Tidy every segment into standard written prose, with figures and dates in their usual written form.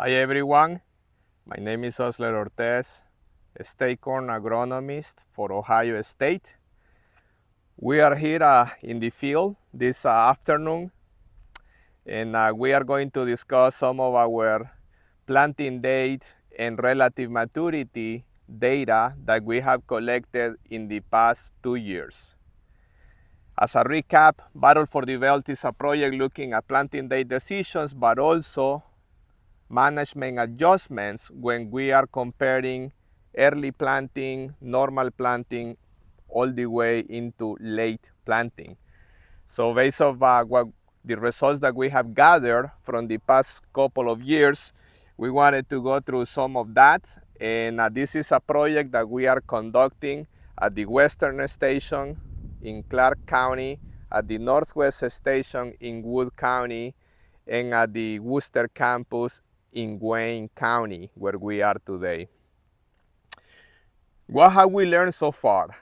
Hi everyone, my name is Osler Ortez, a state corn agronomist for Ohio State. We are here in the field this afternoon, and we are going to discuss some of our planting date and relative maturity data that we have collected in the past 2 years. As a recap, Battle for the Belt is a project looking at planting date decisions, but also management adjustments when we are comparing early planting, normal planting, all the way into late planting. So based on what the results that we have gathered from the past couple of years, we wanted to go through some of that. And this is a project that we are conducting at the Western Station in Clark County, at the Northwest Station in Wood County, and at the Worcester campus in Wayne County, where we are today. What have we learned so far?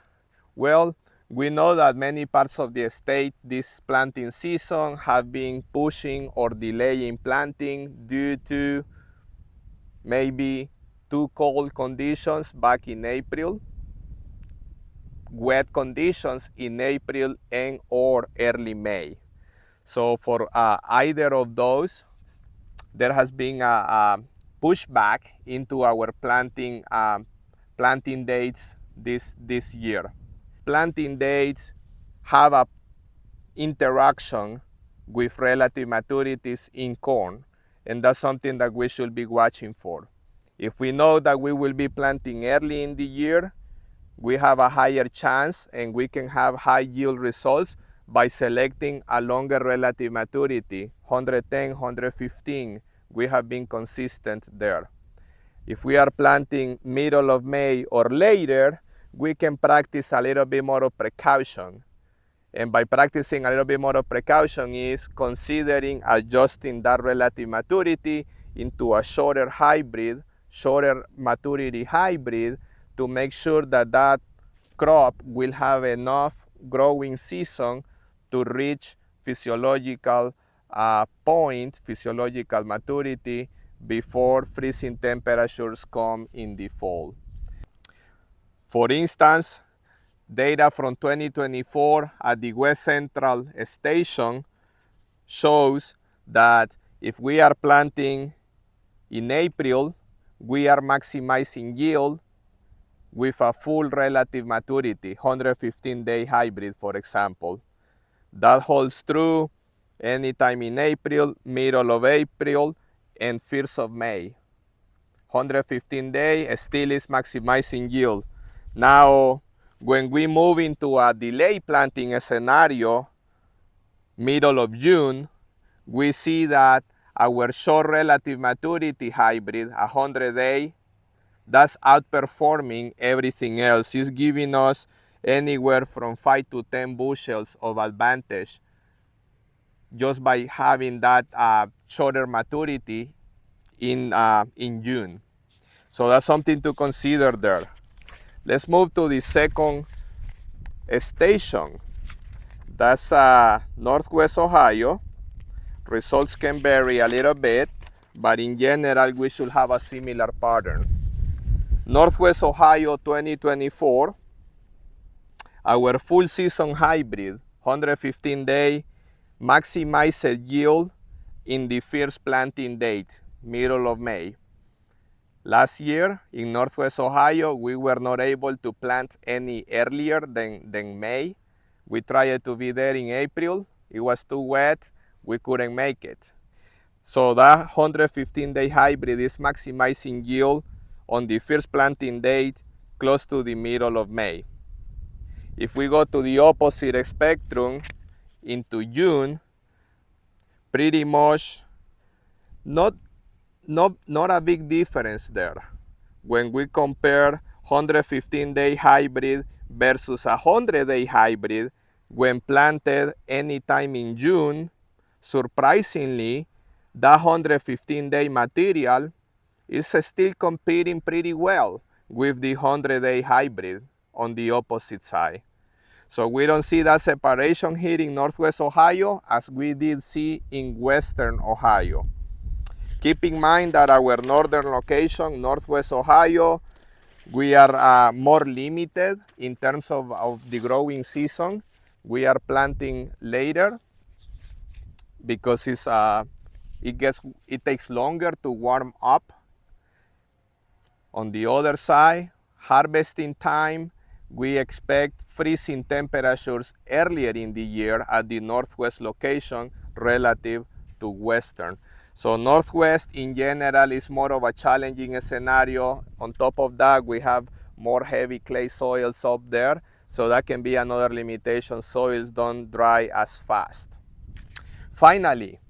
Well, we know that many parts of the state this planting season have been pushing or delaying planting due to maybe too cold conditions back in April, wet conditions in April and or early May. So for either of those, there has been a pushback into our planting dates this year. Planting dates have a interaction with relative maturities in corn, and that's something that we should be watching for. If we know that we will be planting early in the year, we have a higher chance and we can have high yield results by selecting a longer relative maturity, 110, 115. We have been consistent there. If we are planting middle of May or later, we can practice a little bit more of precaution. And by practicing a little bit more of precaution is considering adjusting that relative maturity into a shorter maturity hybrid to make sure that that crop will have enough growing season to reach physiological physiological maturity before freezing temperatures come in the fall. For instance, data from 2024 at the West Central Station shows that if we are planting in April, we are maximizing yield with a full relative maturity, 115-day hybrid, for example. That holds true anytime in April, middle of April, and 1st of May. 115-day still is maximizing yield. Now, when we move into a delay planting scenario, middle of June, we see that our short relative maturity hybrid, 100-day, that's outperforming everything else. It's giving us anywhere from 5 to 10 bushels of advantage just by having that shorter maturity in June. So that's something to consider there. Let's move to the second station. That's Northwest Ohio. Results can vary a little bit, but in general, we should have a similar pattern. Northwest Ohio 2024, our full season hybrid, 115-day, maximized yield in the first planting date, middle of May. Last year in Northwest Ohio, we were not able to plant any earlier than May. We tried to be there in April. It was too wet. We couldn't make it. So that 115-day hybrid is maximizing yield on the first planting date close to the middle of May. If we go to the opposite spectrum into June, pretty much not a big difference there. When we compare 115-day hybrid versus a 100-day hybrid, when planted anytime in June, surprisingly, that 115-day material is still competing pretty well with the 100-day hybrid on the opposite side. So we don't see that separation here in Northwest Ohio as we did see in Western Ohio. Keep in mind that our northern location, Northwest Ohio, we are more limited in terms of the growing season. We are planting later because it takes longer to warm up. On the other side, harvesting time, we expect freezing temperatures earlier in the year at the Northwest location relative to Western. So Northwest in general is more of a challenging scenario. On top of that, we have more heavy clay soils up there, so that can be another limitation. Soils don't dry as fast. Finally,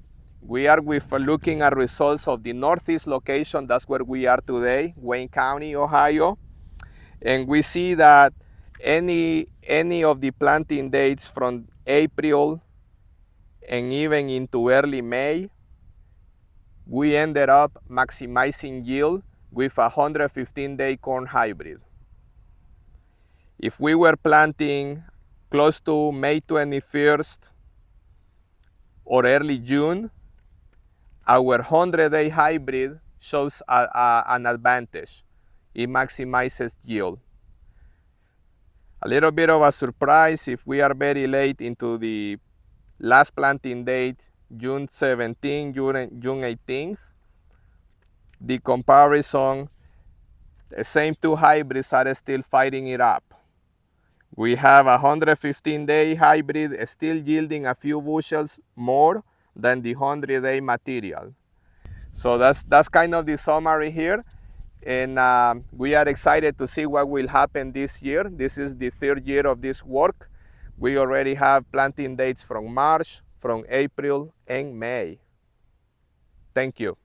we are looking at results of the Northeast location. That's where we are today, Wayne County, Ohio. And we see that any of the planting dates from April and even into early May, we ended up maximizing yield with a 115-day corn hybrid. If we were planting close to May 21st or early June, our 100-day hybrid shows an advantage. It maximizes yield. A little bit of a surprise, if we are very late into the last planting date, June 17, June 18th, the comparison, the same two hybrids are still fighting it up. We have a 115-day hybrid still yielding a few bushels more than the 100-day material. So that's kind of the summary here. And we are excited to see what will happen this year. This is the third year of this work. We already have planting dates from March, from April, and May. Thank you.